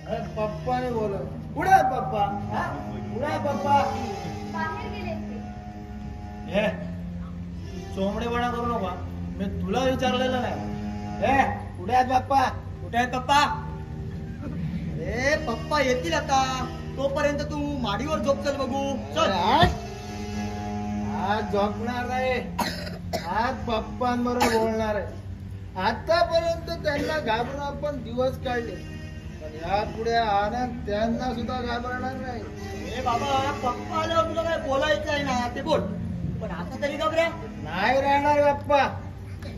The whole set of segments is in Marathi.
पप्पाने बोल कुठे आहे पप्पा? कुठे आहे पप्पा? बाहेर गेले हे चोंबडेपणा करू नका. मी तुला विचारलेलं नाही. हे कुठे आहेत पप्पा? कुठे आहेत पप्पा? ए पप्पा येतील आता. तोपर्यंत तू माडीवर झोप चल बघू. चल. आज झोपणार नाही. आज पप्पांबरोबर बोलणार आहे. आतापर्यंत त्यांना घाबरून आपण दिवस काढले, पण यापुढे आनंद त्यांना सुद्धा घाबरणार नाही. ए बाबा, पप्पा आल्यावर तुला काय बोलायचं आहे ना ते बोल, पण आता तरी घाबऱ्या नाही राहणार पप्पा.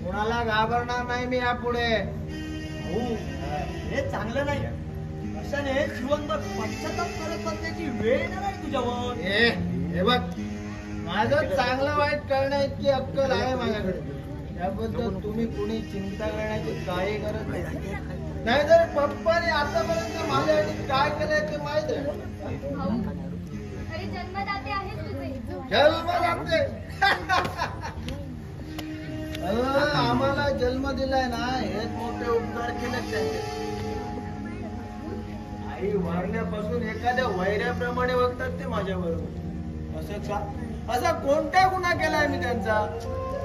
कोणाला घाबरणार नाही मी यापुढे. हे चांगलं नाही. अशाने जीवनभर पश्चाताप करत बसण्याची वेळ येणार आहे तुझ्यावर. हे बघ, माझं चांगलं वाईट करण्या इतकी अक्कल आहे माझ्याकडे. त्याबद्दल तुम्ही कुणी चिंता करण्याची काही गरज नाही. नाहीतर पप्पाने आतापर्यंत माझ्यासाठी काय केलंय ते माहित आहे. अरे जन्मदाते आहेत तुझे. जन्मदाते आम्हाला जन्म दिलाय ना, हेच मोठे उपकार केले त्यांचे. आई वारण्यापासून एखाद्या वैऱ्याप्रमाणे वागतात ते माझ्या बरोबर. असं का? असा कोणता गुन्हा केलाय मी त्यांचा?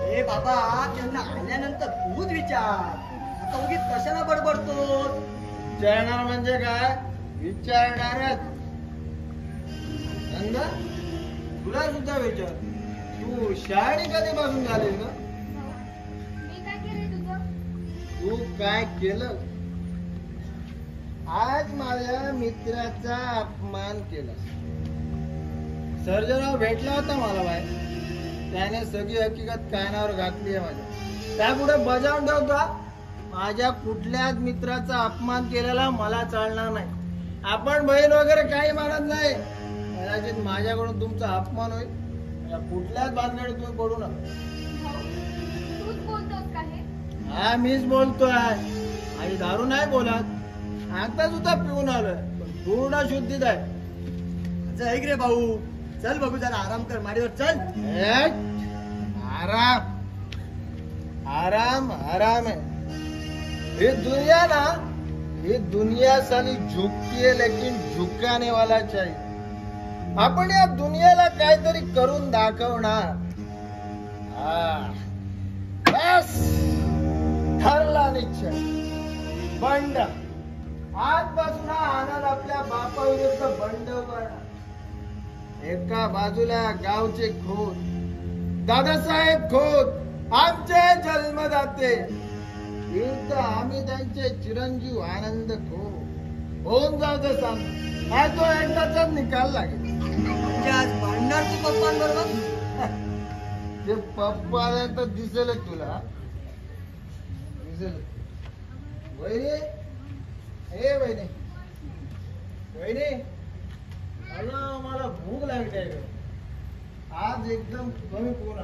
ए बाबा, त्यांना आल्यानंतर तूच विचार. आता उगीच कशाला बडबडतो? विचारणार म्हणजे काय? विचारणारच. नंदा, तुला सुद्धा विचार. तू शाळेत कधीपासून झालीस का? मी काय केलंय तुझं? तू काय केलं? आज माझ्या मित्राचा अपमान केला. सर्जराव भेटला होता मला बाहेर. त्याने सगळी हकीकत कानावर घातली आहे माझ्या. त्यापुढे बजावून ठेवता, माझ्या कुठल्याच मित्राचा अपमान केलेला मला चालणार नाही. आपण बहीण वगैरे काही मानत नाही. कदाचित माझ्याकडून तुमचा अपमान होईल. या कुठल्याच भानगडीत तुम्ही पडू नका. तूच बोलतोस का हे? हा, मीच बोलतोय. आई दारू नाही बोलत. आता सुद्धा पिऊन आलोय, पण पूर्ण शुद्धीत आहे. ऐक रे भाऊ, चल बघू, जरा आराम कर. माडीवर चल. आराम आराम आराम है. ये दुनिया ना, ये दुनिया साली झुकती है, लेकिन झुकाने वाला चाहिए. आपण या दुनियाला काहीतरी करून दाखवणार. बस ठरला निश्चय. बंड. आजपासून हा आनंद आपल्या बापाविरुद्ध बंड करणार. एका बाजूला गावचे खोत दादासाहेब खोत, आमचे जन्मदाते. इथं आम्ही त्यांचे चिरंजीव आनंद खोत. होऊन जाऊ दे सांग. हा तो एकदाचा निकाल लागेल. म्हणजे आज भांडणार तू पप्पांबरोबर? ते पप्पा आले तर दिसेल तुला. दिसेल. वहिनी, हे वहिनी, वहिनी, मला भूक लागली आहे. आज एकदम कमी पोरा.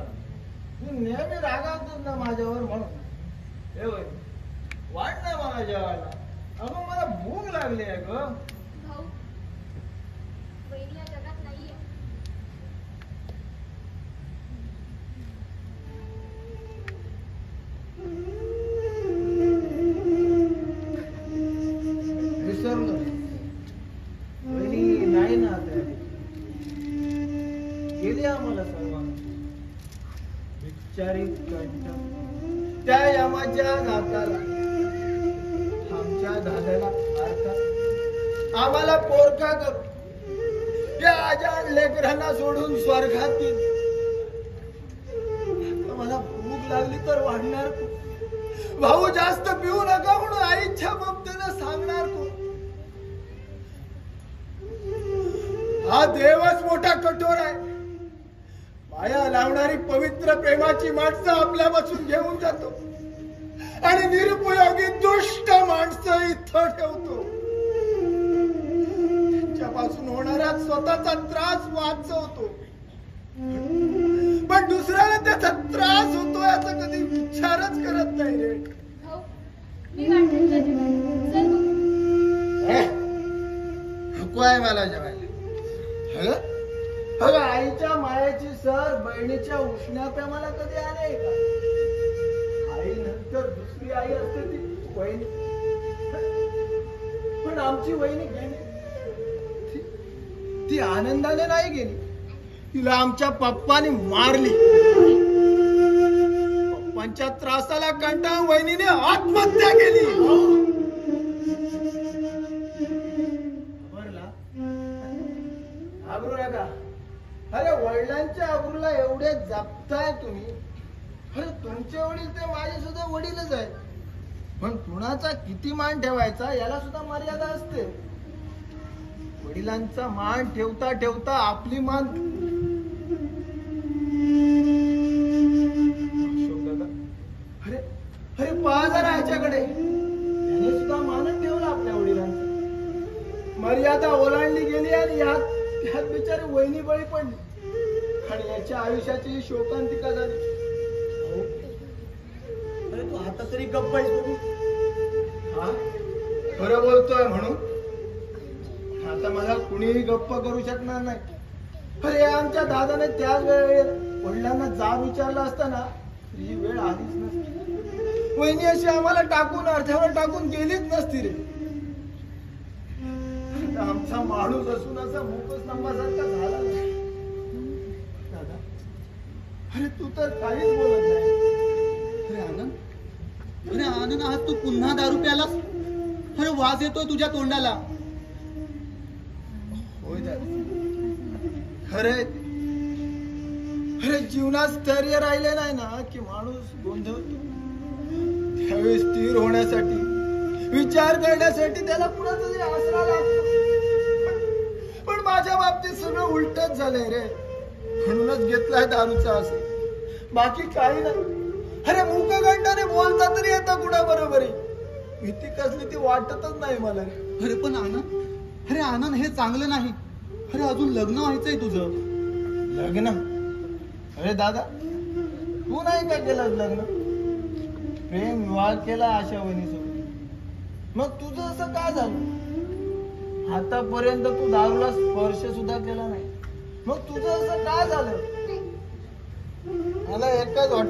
तू नेहमी रागावतोस ना माझ्यावर म्हणून. हे वहिनी, वाट ना मला जेवायला. अगं मला भूक लागली आहे ग. भाऊ, बहिणी या जगात नाहीये. विसरलो. वहिनी नाही ना आता. गेली आम्हाला सर्वांना. बिचारी कंठ. त्या यमाच्या नाताला, आमच्या दादाला आम्हाला पोरका करू. त्या आजान लेकरांना सोडून स्वर्गात गेली. मला भूक लागली तर वाढणार कोण? भाऊ जास्त पिऊ नका म्हणून आईच्या ममतेनं सांगणार कोण? हा देवच मोठा कठोर आहे. माया लावणारी पवित्र प्रेमाची माणसं आपल्यापासून घेऊन जातो आणि निरुपयोगी दुष्ट माणसं इथं ठेवतो. त्यांच्यापासून होणारा स्वतःचा त्रास वाचवतो, पण दुसऱ्याला त्याचा त्रास होतो याचा कधी विचारच करत नाही रे. भाऊ, मी वाटते तुला जेवायला. चल बघू. नको आहे मला जेवायला. अगं आईच्या मायाची सर बहिणीच्या उष्ण्यात मला कधी आले का? आई नंतर दुसरी आई असते ती बहीण. पण पण आमची वहिनी गेली. ती आनंदाने नाही गेली, तिला आमच्या पप्पानी मारली. पप्पांच्या त्रासाला कंटाळून वहिनीने आत्महत्या केली. घाबरू नका. अरे वडिलांच्या अब्रूला एवढे जपताय तुम्ही. अरे तुमचे वडील ते माझे सुद्धा वडीलच आहेत, पण कुणाचा किती मान ठेवायचा याला सुद्धा मर्यादा असते. वडिलांचा मान ठेवता ठेवता आपली मान. अशोक दादा, अरे अरे पहा जरा याच्याकडे, त्याने सुद्धा मानच ठेवला आपल्या वडिलांचा. मर्यादा ओलांडली गेली आणि यात बिचारी वहिनी बळी पडली आणि याच्या आयुष्याची शोकांतिका झाली. अरे तू आता तरी गप्प आहेस बघू. हा खरं बोलतोय म्हणून आता मला कुणीही गप्प करू शकणार नाही. अरे आमच्या दादाने त्याच वेळेला वडिलांना जाब विचारला असताना ही वेळ आलीच नसती. वहिनी अशी आम्हाला टाकून अर्ध्यावर टाकून गेलीच नसती रे. आमचा माणूस असून असा मूकस्तंभासारखा झाला नाही. दादा, अरे तू तर काहीच बोलत नाही. अरे आनंद, अरे आनंद, आज तू पुन्हा दारू प्यालास? अरे वास येतोय तुझ्या तोंडाला. होय दादा, खरंय. अरे जीवनात स्थैर्य राहिले नाही ना की माणूस गोंधळतो. त्यावेळी स्थिर होण्यासाठी, विचार करण्यासाठी त्याला कुणाचा तरी आसरा लागतो. पण माझ्या बाबतीत सगळं उलटच झालंय रे. म्हणूनच घेतलाय दारूचा आसरा, बाकी काही नाही. अरे मूकगंडाने बोलता तरी येतं कुणा बरोबर. भीती कसली ती वाटतच नाही मला. अरे पण आनंद, अरे आनंद, हे चांगलं नाही. अरे अजून लग्न व्हायचंय तुझं. लग्न? अरे दादा, तू नाही का केलं लग्न? प्रेम विवाह केला आशा वहिनीसोबत. मग तुझं असं काय झालं? आतापर्यंत तू दारूला स्पर्श सुद्धा केला नाही. मग तुझं असं काय झालं? मला एकच वाटतं,